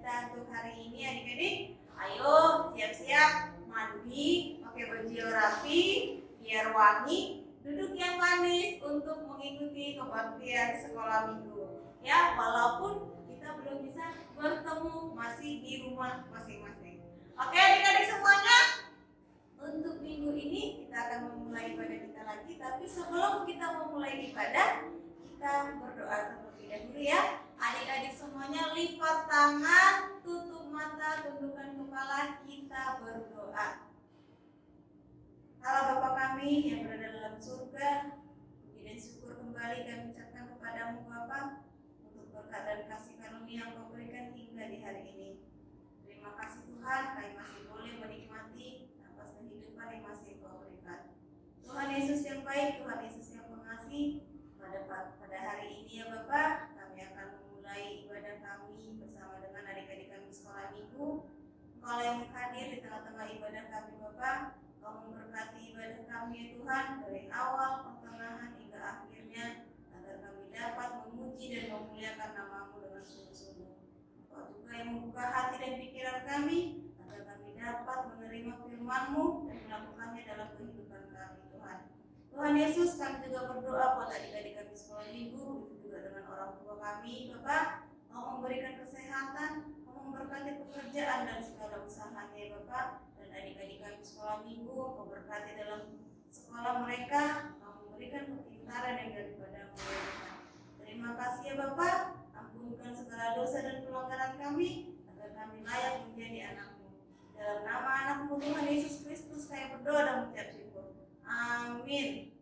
kita untuk hari ini adik-adik. Ayo siap-siap mandi, pakai baju yang rapi, biar wangi, duduk yang manis untuk mengikuti kebaktian sekolah minggu. Ya, walaupun kita belum bisa bertemu, masih di rumah masing-masing. Oke adik-adik semuanya, untuk minggu ini kita akan memulai ibadah kita lagi. Tapi sebelum kita memulai ibadah, kita berdoa terlebih dahulu ya. Adik-adik semuanya lipat tangan, tutup mata, tundukkan kepala, kita berdoa. Allah Bapa kami yang berada dalam surga, puji dan syukur kembali kami ucapkan kepadamu Bapa untuk berkat dan kasih karunia yang Kau berikan hingga di hari ini. Terima kasih Tuhan, kami masih boleh menikmati nafas kehidupan yang masih Kau berikan. Tuhan Yesus yang baik, Tuhan Yesus yang pengasih, pada hari ini ya Bapa, kami akan memulai ibadah kami bersama dengan adik-adik kami sekolah minggu. Engkau yang hadir di tengah-tengah ibadah kami Bapa, Kau memberkati ibadah kami ya Tuhan, dari awal, pertengahan hingga akhirnya, agar kami dapat memuji dan memuliakan nama-Mu dengan sungguh-sungguh. Engkau juga yang membuka hati dan pikiran kami, agar kami dapat menerima firman-Mu dan melakukannya dalam kehidupan kami Tuhan. Tuhan Yesus, kami juga berdoa buat adik-adik kami sekolah minggu, juga dengan orang tua kami Bapak. Kau memberikan kesehatan, Kau memberkati pekerjaan dan segala usahanya ya Bapak. Dan adik-adik kami sekolah minggu, Kau berkati dalam sekolah mereka, Kau memberikan kepintaran yang daripada-Mu ya Tuhan. Terima kasih ya Bapak, ampunkan segala dosa dan pelanggaran kami, agar kami layak menjadi anak-Mu. Dalam nama anak-Mu Tuhan Yesus Kristus kami berdoa dan mengucap syukur. Amin.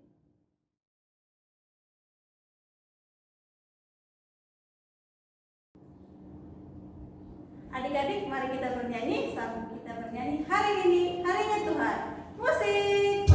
Adik-adik, mari kita bernyanyi. Sambil kita bernyanyi, hari ini harinya Tuhan. Musik.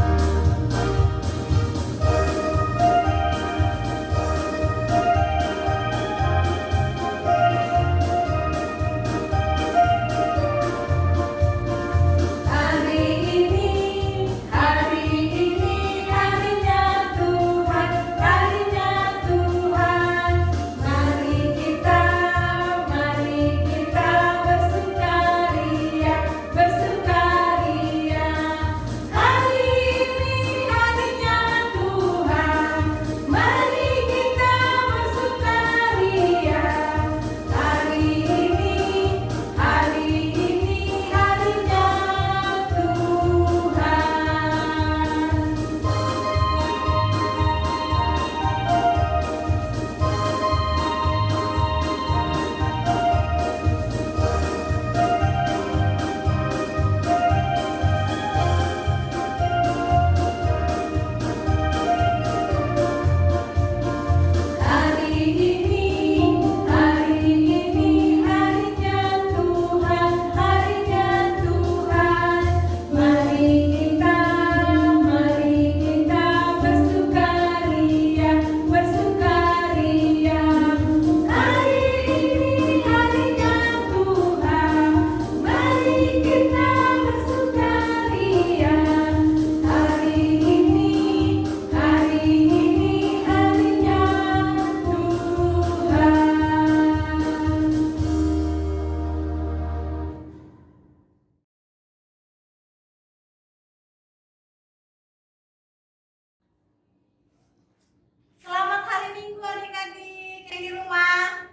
Selamat hari Minggu adik-adik yang di rumah.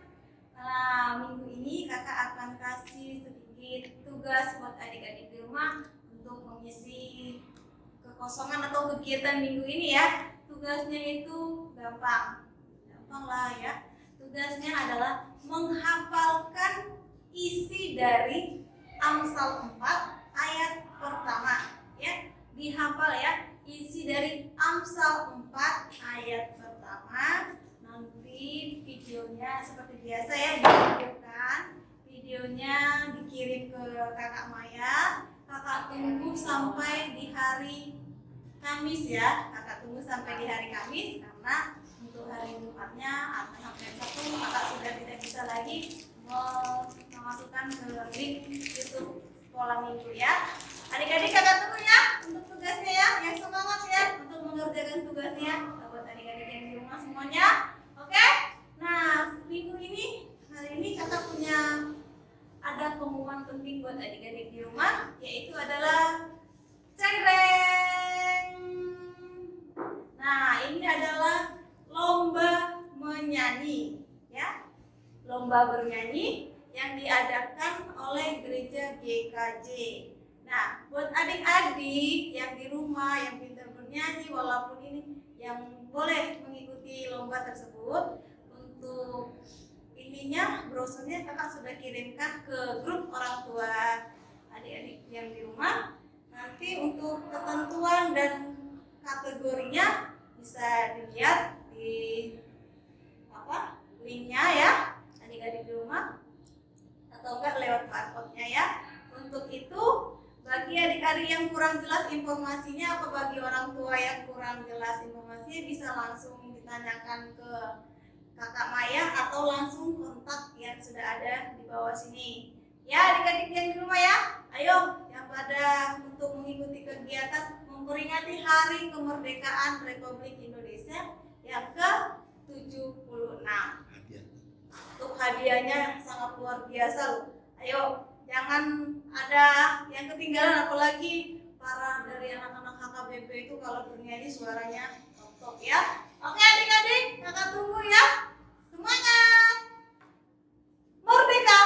Nah, minggu ini kakak akan kasih sedikit tugas buat adik-adik di rumah untuk mengisi kekosongan atau kegiatan minggu ini ya. Tugasnya itu gampang lah ya. Tugasnya adalah menghafalkan isi dari Amsal 4 ayat pertama ya. Dihafal ya, isi dari Amsal 4 ayat pertama. Nanti videonya seperti biasa ya, dikirimkan. Videonya dikirim ke kakak Maya. Kakak tunggu sampai di hari Kamis ya. Kakak tunggu sampai di hari Kamis, karena untuk hari Jumatnya atau sampai Sabtu kakak sudah tidak bisa lagi memasukkan ke link YouTube sekolah minggu ya. Adik-adik kakak tunggu ya untuk tugasnya ya. Yang semangat ya untuk mengerjakan tugasnya buat adik-adik yang di rumah semuanya. Oke? Nah, minggu ini hari ini kakak punya ada pengumuman penting buat adik-adik di rumah, yaitu adalah cengreng. Nah, ini adalah lomba menyanyi, ya. Lomba bernyanyi yang diadakan oleh gereja GKJ. Nah, buat adik-adik yang di rumah yang pintar bernyanyi, walaupun ini yang boleh mengikuti lomba tersebut, untuk ininya brosurnya kakak sudah kirimkan ke grup orang tua adik-adik yang di rumah. Nanti untuk ketentuan dan kategorinya bisa dilihat di linknya ya adik-adik di rumah, atau enggak lewat barcode-nya ya. Untuk itu, bagi adik-adik yang kurang jelas informasinya, atau bagi orang tua yang kurang jelas informasinya, bisa langsung ditanyakan ke kakak Maya atau langsung kontak yang sudah ada di bawah sini. Ya adik-adik yang di rumah ya, ayo yang pada untuk mengikuti kegiatan memperingati Hari Kemerdekaan Republik Indonesia yang ke-76. Untuk hadiahnya sangat luar biasa loh. Ayo, jangan ada yang ketinggalan, apalagi para dari anak-anak HKBP itu kalau bernyanyi suaranya top ya. Oke adik-adik, kakak tunggu ya. Semangat! Merdeka!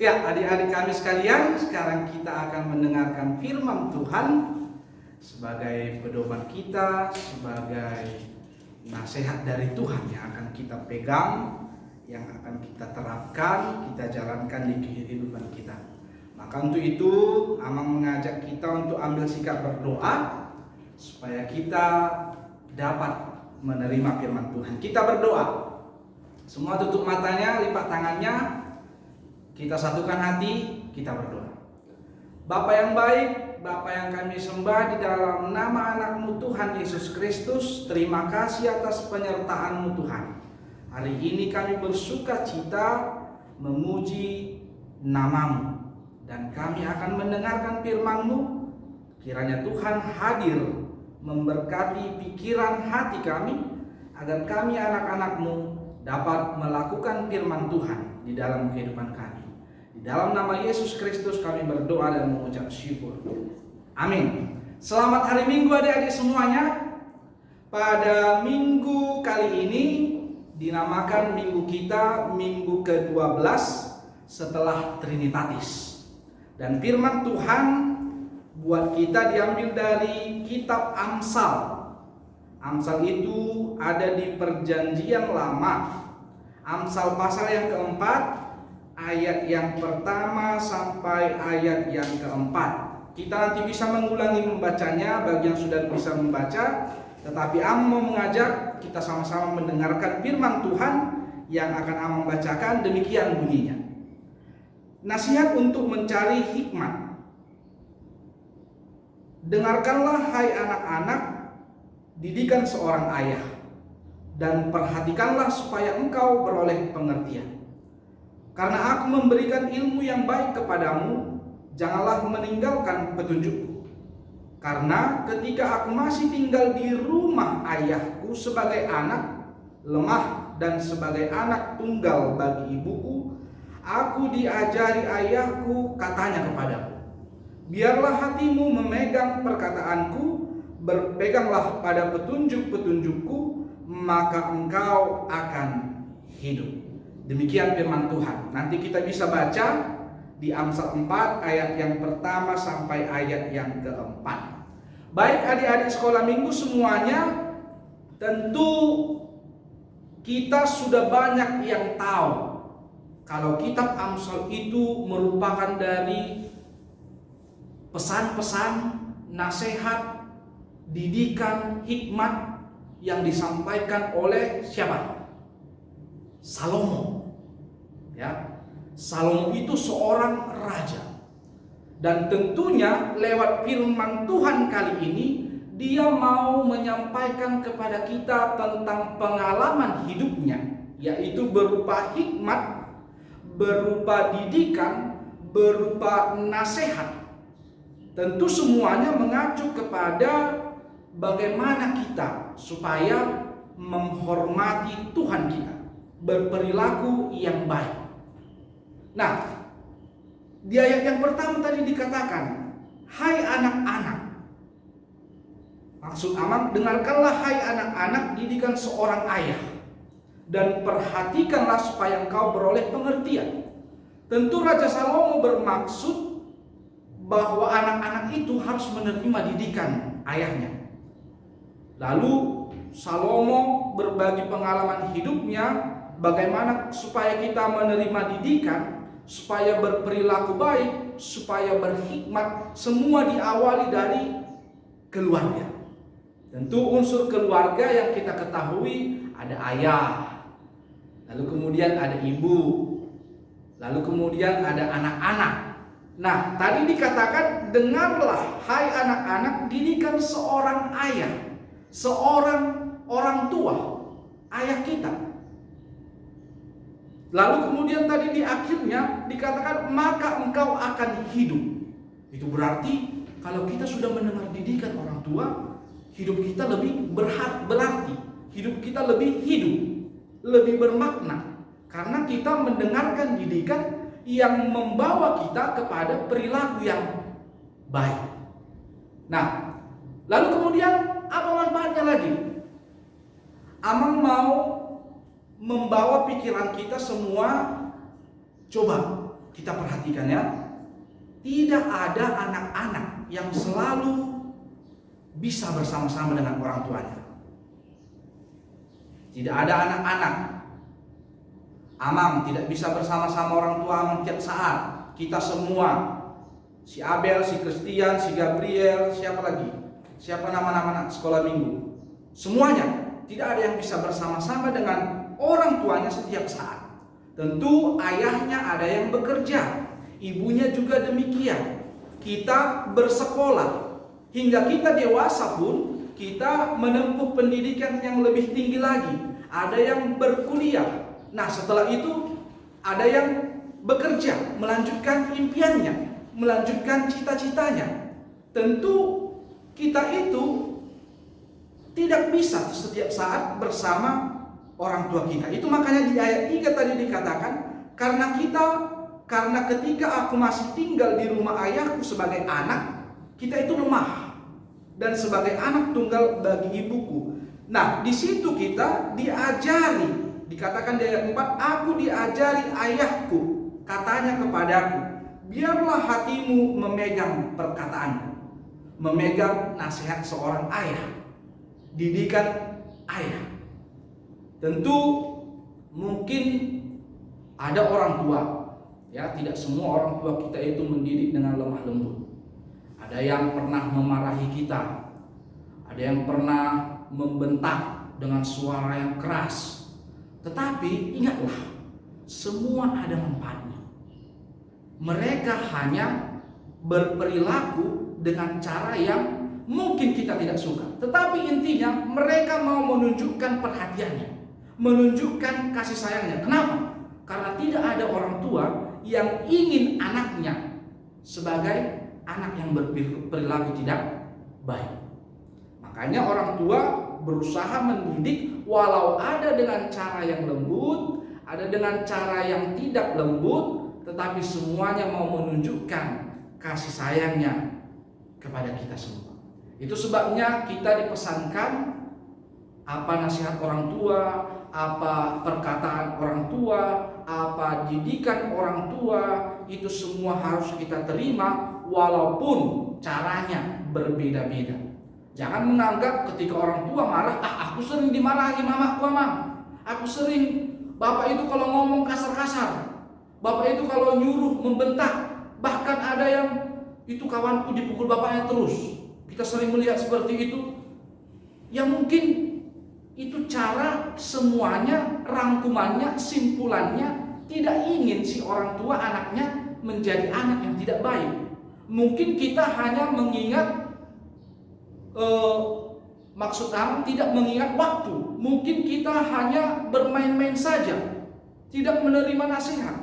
Ya, adik-adik kami sekalian, sekarang kita akan mendengarkan firman Tuhan sebagai pedoman kita, sebagai nasihat dari Tuhan yang akan kita pegang, yang akan kita terapkan, kita jalankan di kehidupan kita. Maka untuk itu, Amang mengajak kita untuk ambil sikap berdoa supaya kita dapat menerima firman Tuhan. Kita berdoa. Semua tutup matanya, lipat tangannya. Kita satukan hati, kita berdoa. Bapa yang baik, Bapa yang kami sembah di dalam nama anak-Mu Tuhan Yesus Kristus, terima kasih atas penyertaan-Mu Tuhan. Hari ini kami bersuka cita memuji nama-Mu, dan kami akan mendengarkan firman-Mu. Kiranya Tuhan hadir memberkati pikiran hati kami, agar kami anak-anak-Mu dapat melakukan firman Tuhan di dalam kehidupan kami. Di dalam nama Yesus Kristus kami berdoa dan mengucap syukur. Amin. Selamat hari Minggu adik-adik semuanya. Pada minggu kali ini dinamakan minggu kita minggu ke-12 setelah Trinitatis. Dan firman Tuhan buat kita diambil dari kitab Amsal. Amsal itu ada di Perjanjian Lama. Amsal pasal yang keempat ayat yang pertama sampai ayat yang keempat. Kita nanti bisa mengulangi membacanya bagi yang sudah bisa membaca, tetapi Am mau mengajak kita sama-sama mendengarkan firman Tuhan yang akan Am membacakan. Demikian bunyinya. Nasihat untuk mencari hikmat. Dengarkanlah hai anak-anak didikan seorang ayah, dan perhatikanlah supaya engkau beroleh pengertian. Karena aku memberikan ilmu yang baik kepadamu, janganlah meninggalkan petunjukku. Karena ketika aku masih tinggal di rumah ayahku sebagai anak, lemah dan sebagai anak tunggal bagi ibuku, aku diajari ayahku, katanya kepadaku, biarlah hatimu memegang perkataanku, berpeganglah pada petunjuk-petunjukku, maka engkau akan hidup. Demikian firman Tuhan. Nanti kita bisa baca di Amsal 4 ayat yang pertama sampai ayat yang keempat. Baik adik-adik sekolah minggu semuanya, tentu kita sudah banyak yang tahu kalau kitab Amsal itu merupakan dari pesan-pesan, nasihat, didikan, hikmat yang disampaikan oleh siapa? Salomo. Ya, Salomo itu seorang raja. Dan tentunya lewat firman Tuhan kali ini dia mau menyampaikan kepada kita tentang pengalaman hidupnya, yaitu berupa hikmat, berupa didikan, berupa nasihat. Tentu semuanya mengacu kepada bagaimana kita supaya menghormati Tuhan kita, berperilaku yang baik. Nah, di ayat yang pertama tadi dikatakan, hai anak-anak. Maksud Amang, dengarkanlah hai anak-anak didikan seorang ayah, dan perhatikanlah supaya engkau beroleh pengertian. Tentu Raja Salomo bermaksud bahwa anak-anak itu harus menerima didikan ayahnya. Lalu Salomo berbagi pengalaman hidupnya, bagaimana supaya kita menerima didikan, supaya berperilaku baik, supaya berhikmat. Semua diawali dari keluarga. Tentu unsur keluarga yang kita ketahui ada ayah, lalu kemudian ada ibu, lalu kemudian ada anak-anak. Nah, tadi dikatakan, dengarlah hai anak-anak didikan seorang ayah, seorang orang tua, ayah kita. Lalu kemudian tadi di akhirnya dikatakan, maka engkau akan hidup. Itu berarti kalau kita sudah mendengar didikan orang tua, hidup kita lebih berarti, hidup kita lebih hidup, lebih bermakna. Karena kita mendengarkan didikan yang membawa kita kepada perilaku yang baik. Nah, lalu kemudian apa manfaatnya lagi? Amang mau membawa pikiran kita semua, coba kita perhatikan ya. Tidak ada anak-anak yang selalu bisa bersama-sama dengan orang tuanya. Tidak ada anak-anak. Amang tidak bisa bersama-sama orang tua Amang tiap saat. Kita semua, si Abel, si Christian, si Gabriel, siapa lagi? Siapa nama-nama anak sekolah minggu? Semuanya tidak ada yang bisa bersama-sama dengan orang tuanya setiap saat. Tentu ayahnya ada yang bekerja, ibunya juga demikian. Kita bersekolah, hingga kita dewasa pun kita menempuh pendidikan yang lebih tinggi lagi. Ada yang berkuliah. Nah, setelah itu ada yang bekerja, melanjutkan impiannya, melanjutkan cita-citanya. Tentu kita itu tidak bisa setiap saat bersama orang tua kita. Itu makanya di ayat 3 tadi dikatakan, karena ketika aku masih tinggal di rumah ayahku sebagai anak, kita itu lemah dan sebagai anak tunggal bagi ibuku. Nah, di situ kita diajari. Dikatakan di ayat 4, aku diajari ayahku, katanya kepadaku, biarlah hatimu memegang perkataanku. Memegang nasihat seorang ayah, didikan ayah. Tentu mungkin ada orang tua Ya, tidak semua orang tua kita itu mendidik dengan lemah lembut. Ada yang pernah memarahi kita, ada yang pernah membentak dengan suara yang keras. Tetapi ingatlah, semua ada manfaatnya. Mereka hanya berperilaku dengan cara yang mungkin kita tidak suka, tetapi intinya mereka mau menunjukkan perhatiannya, menunjukkan kasih sayangnya. Kenapa? Karena tidak ada orang tua yang ingin anaknya sebagai anak yang berperilaku tidak baik. Makanya orang tua berusaha mendidik, walau ada dengan cara yang lembut, ada dengan cara yang tidak lembut, tetapi semuanya mau menunjukkan kasih sayangnya kepada kita semua. Itu sebabnya kita dipesankan apa nasihat orang tua, apa perkataan orang tua, apa didikan orang tua, itu semua harus kita terima walaupun caranya berbeda-beda. Jangan menganggap ketika orang tua marah, aku sering dimarahi mamaku, aku sering, bapak itu kalau ngomong kasar-kasar, bapak itu kalau nyuruh membentak, bahkan ada yang itu kawanku dipukul bapaknya terus. Kita sering melihat seperti itu. Ya mungkin itu cara semuanya, rangkumannya, simpulannya tidak ingin si orang tua anaknya menjadi anak yang tidak baik. Mungkin kita hanya mengingat maksud tidak mengingat waktu. Mungkin kita hanya bermain-main saja, tidak menerima nasihat,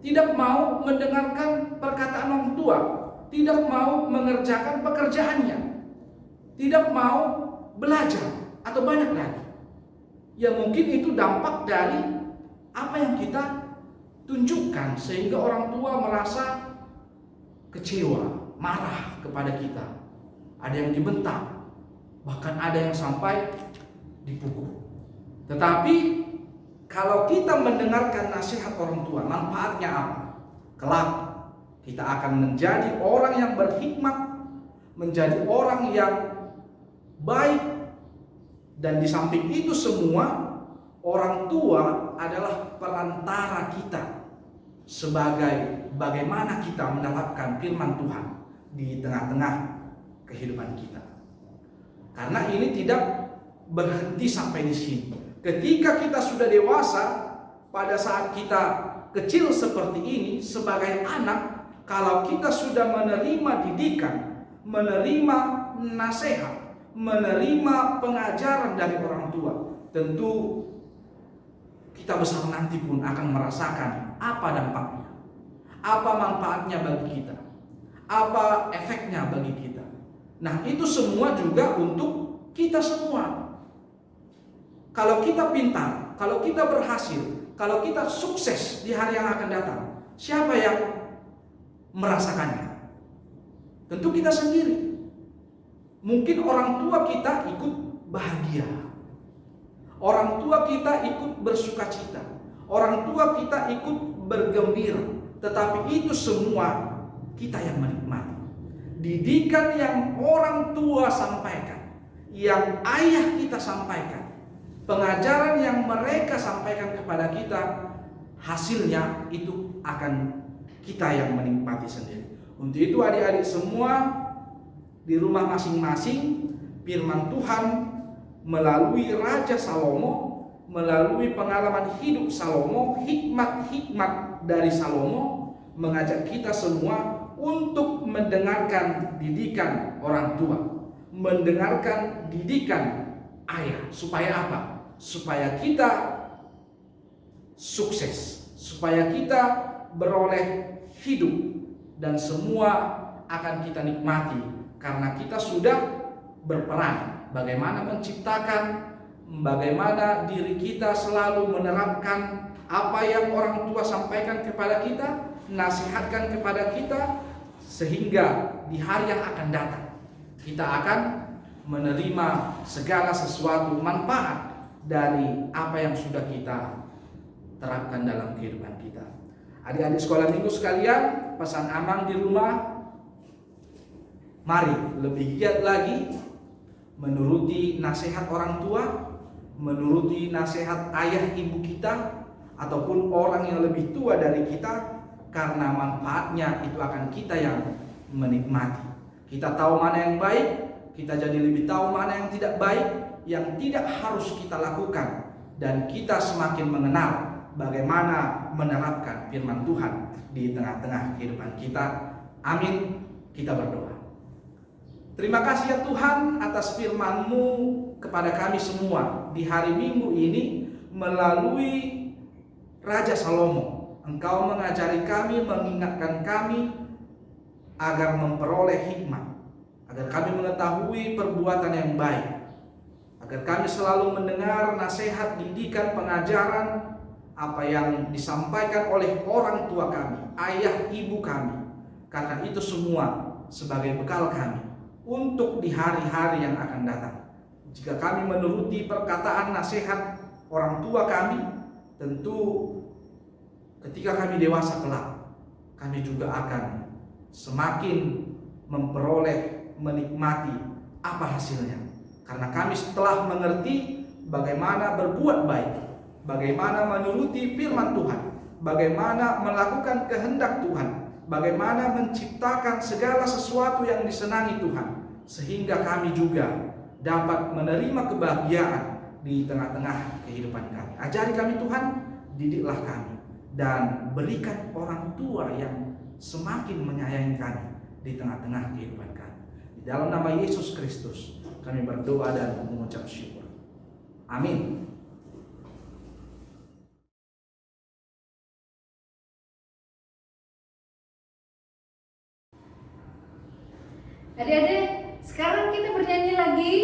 tidak mau mendengarkan perkataan orang tua, tidak mau mengerjakan pekerjaannya, tidak mau belajar, atau banyak lagi. Ya mungkin itu dampak dari apa yang kita tunjukkan sehingga orang tua merasa kecewa, marah kepada kita. Ada yang dibentak, bahkan ada yang sampai dipukul. Tetapi kalau kita mendengarkan nasihat orang tua, manfaatnya apa? Kelak kita akan menjadi orang yang berhikmat, menjadi orang yang baik. Dan di samping itu semua, orang tua adalah perantara kita sebagai bagaimana kita menerapkan firman Tuhan di tengah-tengah kehidupan kita. Karena ini tidak berhenti sampai di sini. Ketika kita sudah dewasa, pada saat kita kecil seperti ini sebagai anak, kalau kita sudah menerima didikan, menerima nasihat, menerima pengajaran dari orang tua, tentu kita besar nanti pun akan merasakan apa dampaknya, apa manfaatnya bagi kita, apa efeknya bagi kita. Nah, itu semua juga untuk kita semua. Kalau kita pintar, kalau kita berhasil, kalau kita sukses di hari yang akan datang, siapa yang merasakannya? Tentu kita sendiri. Mungkin orang tua kita ikut bahagia, orang tua kita ikut bersukacita, orang tua kita ikut bergembira. Tetapi itu semua kita yang menikmati. Didikan yang orang tua sampaikan, yang ayah kita sampaikan, pengajaran yang mereka sampaikan kepada kita, hasilnya itu akan kita yang menikmati sendiri. Untuk itu adik-adik semua di rumah masing-masing, firman Tuhan melalui Raja Salomo, melalui pengalaman hidup Salomo, hikmat-hikmat dari Salomo mengajak kita semua untuk mendengarkan didikan orang tua, mendengarkan didikan ayah. Supaya apa? Supaya kita sukses, supaya kita beroleh hidup, dan semua akan kita nikmati karena kita sudah berperan bagaimana menciptakan, bagaimana diri kita selalu menerapkan apa yang orang tua sampaikan kepada kita, nasihatkan kepada kita, sehingga di hari yang akan datang kita akan menerima segala sesuatu manfaat dari apa yang sudah kita terapkan dalam kehidupan kita. Adik-adik sekolah minggu sekalian, pesan Amang di rumah, mari lebih giat lagi menuruti nasihat orang tua, menuruti nasihat ayah ibu kita, ataupun orang yang lebih tua dari kita, karena manfaatnya itu akan kita yang menikmati. Kita tahu mana yang baik, kita jadi lebih tahu mana yang tidak baik, yang tidak harus kita lakukan, dan kita semakin mengenal bagaimana menerapkan firman Tuhan di tengah-tengah kehidupan kita. Amin. Kita berdoa. Terima kasih ya Tuhan atas firman-Mu kepada kami semua di hari Minggu ini melalui Raja Salomo. Engkau mengajari kami, mengingatkan kami agar memperoleh hikmat, agar kami mengetahui perbuatan yang baik, agar kami selalu mendengar nasihat, didikan, pengajaran apa yang disampaikan oleh orang tua kami, ayah ibu kami, karena itu semua sebagai bekal kami untuk di hari-hari yang akan datang. Jika kami menuruti perkataan nasihat orang tua kami, tentu ketika kami dewasa kelak, kami juga akan semakin memperoleh, menikmati apa hasilnya. Karena kami setelah mengerti bagaimana berbuat baik, bagaimana menuruti firman Tuhan, bagaimana melakukan kehendak Tuhan, bagaimana menciptakan segala sesuatu yang disenangi Tuhan, sehingga kami juga dapat menerima kebahagiaan di tengah-tengah kehidupan kami. Ajari kami Tuhan, didiklah kami, dan berikan orang tua yang semakin menyayangi kami di tengah-tengah kehidupan kami. Di dalam nama Yesus Kristus kami berdoa dan mengucap syukur. Amin. Adik-adik, sekarang kita bernyanyi lagi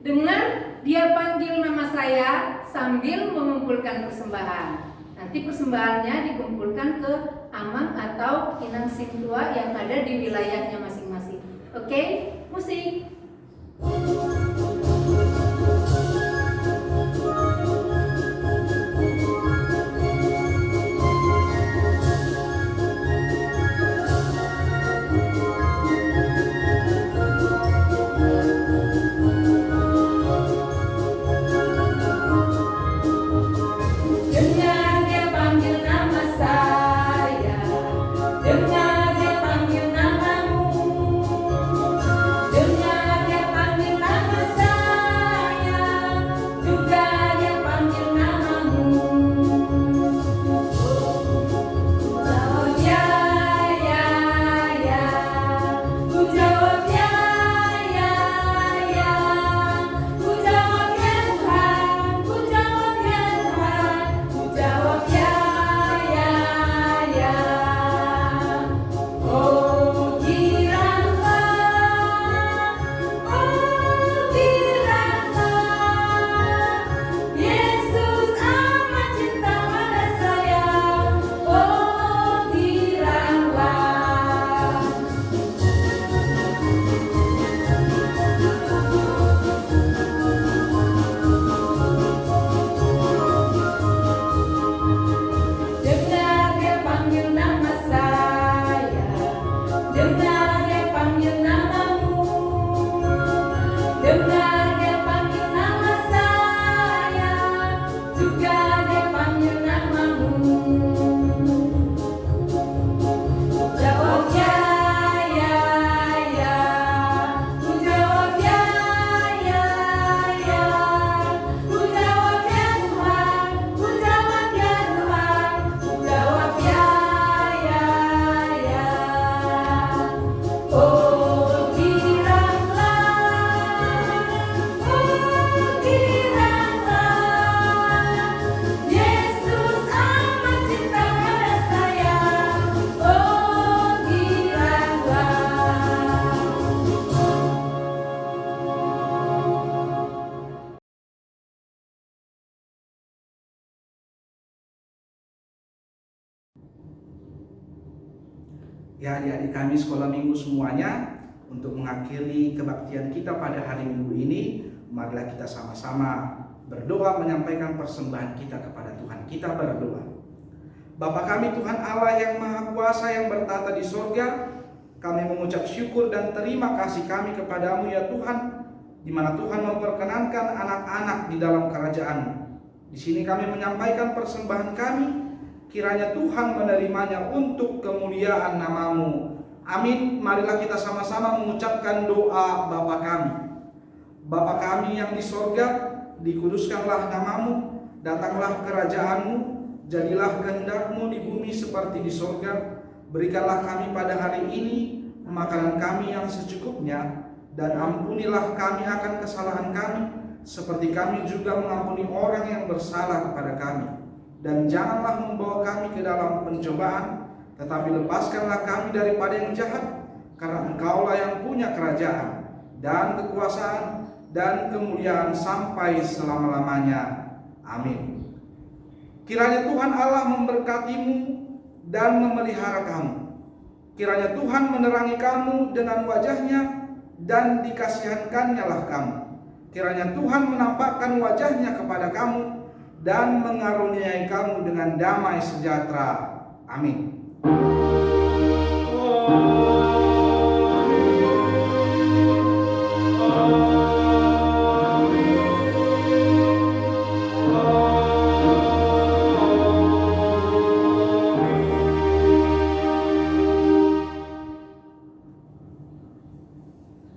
dengan Dia Panggil Nama Saya sambil mengumpulkan persembahan. Nanti persembahannya dikumpulkan ke amang atau inang sing tua yang ada di wilayahnya masing-masing. Oke, musik. Ya adik-adik kami sekolah minggu semuanya, untuk mengakhiri kebaktian kita pada hari Minggu ini, marilah kita sama-sama berdoa menyampaikan persembahan kita kepada Tuhan. Kita berdoa. Bapa kami Tuhan Allah yang Maha Kuasa yang bertata di sorga, kami mengucap syukur dan terima kasih kami kepadamu ya Tuhan, di mana Tuhan memperkenankan anak-anak di dalam kerajaan-Mu. Di sini kami menyampaikan persembahan kami, kiranya Tuhan menerimanya untuk kemuliaan nama-Mu. Amin. Marilah kita sama-sama mengucapkan doa Bapa kami. Bapa kami yang di sorga, dikuduskanlah nama-Mu, datanglah kerajaan-Mu, jadilah kehendak-Mu di bumi seperti di sorga. Berikanlah kami pada hari ini makanan kami yang secukupnya, dan ampunilah kami akan kesalahan kami, seperti kami juga mengampuni orang yang bersalah kepada kami. Dan janganlah membawa kami ke dalam pencobaan, tetapi lepaskanlah kami daripada yang jahat, karena Engkaulah yang punya kerajaan dan kekuasaan dan kemuliaan sampai selama-lamanya. Amin. Kiranya Tuhan Allah memberkatimu dan memelihara kamu. Kiranya Tuhan menerangi kamu dengan wajahnya dan dikasihankannya lah kamu. Kiranya Tuhan menampakkan wajahnya kepada kamu dan mengaruniai kamu dengan damai sejahtera. Amin.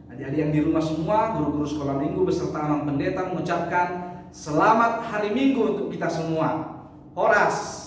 Adik-adik yang di rumah semua, guru-guru sekolah minggu beserta Amang Pendeta mengucapkan selamat hari Minggu untuk kita semua. Horas.